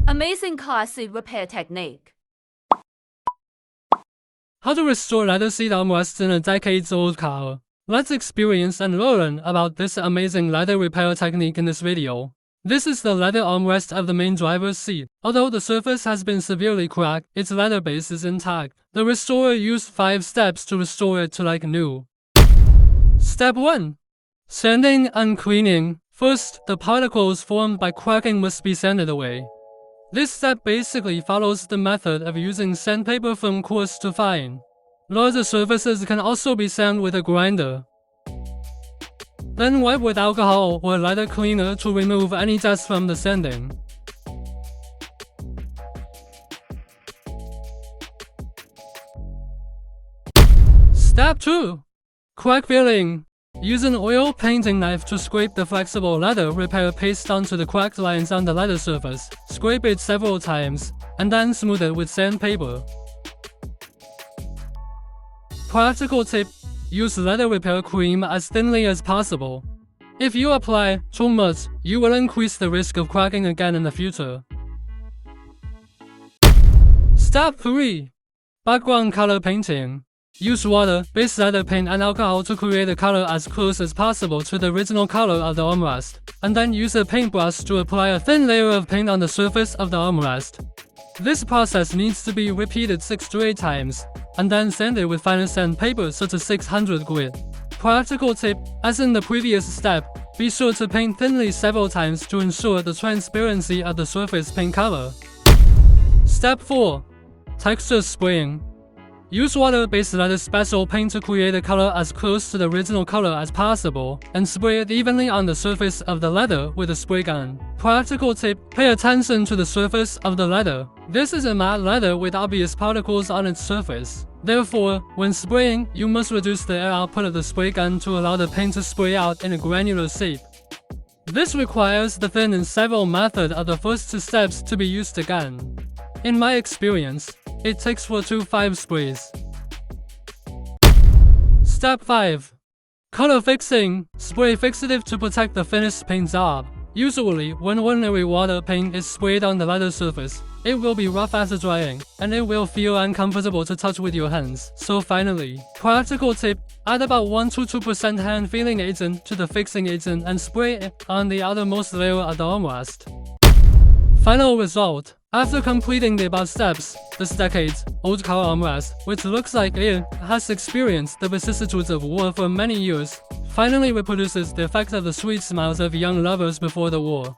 Amazing classy repair technique. How to restore leather seat armrests in a decades-old car. Let's experience and learn about this amazing leather repair technique in this video. This is the leather armrest of the main driver's seat. Although the surface has been severely cracked, its leather base is intact. The restorer used 5 steps to restore it to like new. Step 1. Sanding and cleaning. First, the particles formed by cracking must be sanded away. This step basically follows the method of using sandpaper from coarse to fine. Larger surfaces can also be sanded with a grinder. Then wipe with alcohol or leather cleaner to remove any dust from the sanding. Step 2. Crack filling. Use an oil painting knife to scrape the flexible leather repair paste onto the cracked lines on the leather surface. Scrape it several times, and then smooth it with sandpaper. Practical tip: use leather repair cream as thinly as possible. If you apply too much, you will increase the risk of cracking again in the future. Step 3. Background color painting. Use water, base leather paint and alcohol to create a color as close as possible to the original color of the armrest, and then use a paintbrush to apply a thin layer of paint on the surface of the armrest. This process needs to be repeated 6 to 8 times, and then sand it with finer sandpaper such as 600 grit. Practical tip: as in the previous step, be sure to paint thinly several times to ensure the transparency of the surface paint color. Step 4. Texture spraying. Use water-based leather special paint to create a color as close to the original color as possible, and spray it evenly on the surface of the leather with a spray gun. Practical tip: pay attention to the surface of the leather. This is a matte leather with obvious particles on its surface. Therefore, when spraying, you must reduce the air output of the spray gun to allow the paint to spray out in a granular shape. This requires the thin and several method of the first 2 steps to be used again. In my experience, it takes 4 to 5 sprays. Step 5. Color fixing. Spray fixative to protect the finished paint job. Usually, when ordinary water paint is sprayed on the leather surface, it will be rough after drying, and it will feel uncomfortable to touch with your hands. So finally, practical tip: add about 1 to 2% hand feeling agent to the fixing agent and spray it on the outermost layer of the armrest. Final result. After completing the above steps, this decades-old car armrest, which looks like it has experienced the vicissitudes of war for many years, finally reproduces the effect of the sweet smiles of young lovers before the war.